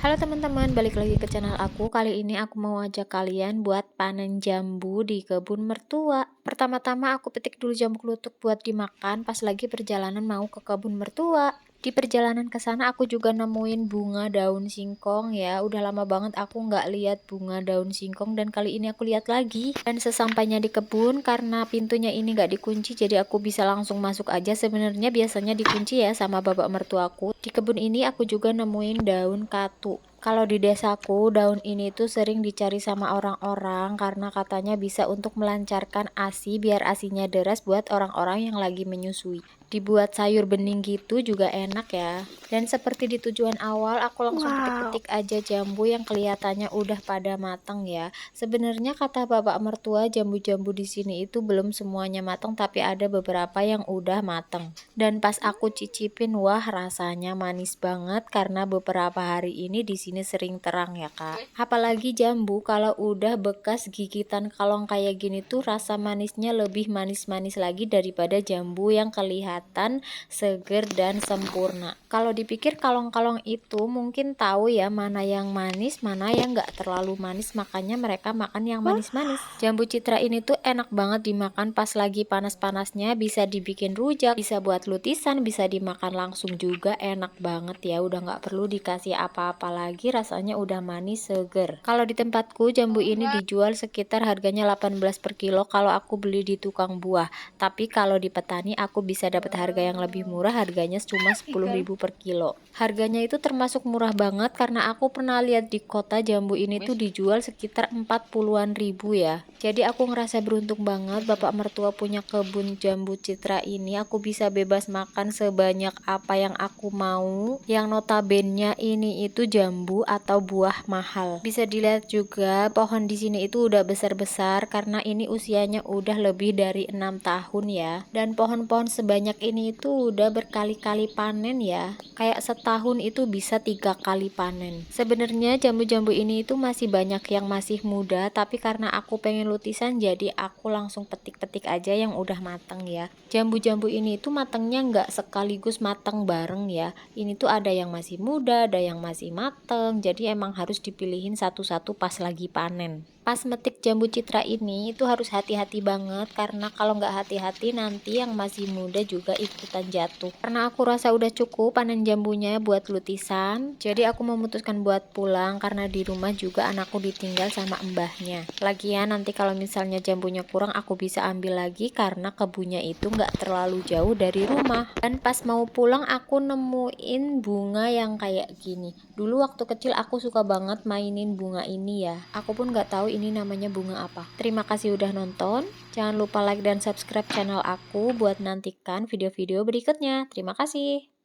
Halo teman-teman, balik lagi ke channel aku. Kali ini aku mau ajak kalian buat panen jambu di kebun mertua. Pertama-tama aku petik dulu jambu klutuk buat dimakan pas lagi perjalanan mau ke kebun mertua. Di perjalanan ke sana aku juga nemuin bunga daun singkong ya. Udah lama banget aku nggak lihat bunga daun singkong dan kali ini aku lihat lagi. Dan sesampainya di kebun karena pintunya ini nggak dikunci jadi aku bisa langsung masuk aja. Sebenarnya biasanya dikunci ya sama bapak mertuaku. Di kebun ini aku juga nemuin daun katu. Kalau di desaku, daun ini tuh sering dicari sama orang-orang karena katanya bisa untuk melancarkan ASI biar ASINya deras buat orang-orang yang lagi menyusui. Dibuat sayur bening gitu juga enak ya. Dan seperti di tujuan awal, aku langsung Wow, petik-petik aja jambu yang kelihatannya udah pada matang ya. Sebenarnya kata bapak mertua, jambu-jambu di sini itu belum semuanya matang tapi ada beberapa yang udah matang. Dan pas aku cicipin, wah rasanya manis banget karena beberapa hari ini di sini sering terang ya kak. Apalagi jambu kalau udah bekas gigitan kalong kayak gini tuh rasa manisnya lebih manis-manis lagi daripada jambu yang kelihatan seger dan sempurna. Kalau dipikir kalong-kalong itu mungkin tahu ya mana yang manis, mana yang nggak terlalu manis, makanya mereka makan yang manis-manis. Jambu citra ini tuh enak banget dimakan pas lagi panas-panasnya, bisa dibikin rujak, bisa buat lutisan, bisa dimakan langsung juga enak banget ya. Udah nggak perlu dikasih apa-apa lagi, rasanya udah manis seger. Kalau di tempatku jambu ini dijual sekitar harganya 18 per kilo kalau aku beli di tukang buah. Tapi kalau di petani aku bisa dapat harga yang lebih murah, harganya cuma 10.000 per kilo. Harganya itu termasuk murah banget karena aku pernah lihat di kota jambu ini tuh dijual sekitar 40-an ribu ya. Jadi aku ngerasa beruntung banget bapak mertua punya kebun jambu citra ini. Aku bisa bebas makan sebanyak apa yang aku mau. Yang notabene ini itu jambu atau buah mahal. Bisa dilihat juga pohon di sini itu udah besar-besar karena ini usianya udah lebih dari 6 tahun ya. Dan pohon-pohon sebanyak ini itu udah berkali-kali panen ya. Kayak setahun itu bisa 3 kali panen. Sebenarnya jambu-jambu ini itu masih banyak yang masih muda, tapi karena aku pengen lutisan jadi aku langsung petik-petik aja yang udah matang ya. Jambu-jambu ini itu matangnya nggak sekaligus matang bareng ya. Ini tuh ada yang masih muda, ada yang masih mateng, jadi emang harus dipilihin satu-satu pas lagi panen. Pas metik jambu citra ini itu harus hati-hati banget karena kalau nggak hati-hati nanti yang masih muda juga ikutan jatuh. Karena aku rasa udah cukup panen jambunya buat lutisan, jadi aku memutuskan buat pulang karena di rumah juga anakku ditinggal sama mbahnya. Lagian nanti kalau misalnya jambunya kurang aku bisa ambil lagi karena kebunnya itu nggak terlalu jauh dari rumah. Dan pas mau pulang aku nemuin bunga yang kayak gini. Dulu waktu kecil aku suka banget mainin bunga ini ya. Aku pun nggak tahu ini namanya bunga apa. Terima kasih udah nonton. Jangan lupa like dan subscribe channel aku buat nantikan video-video berikutnya. Terima kasih.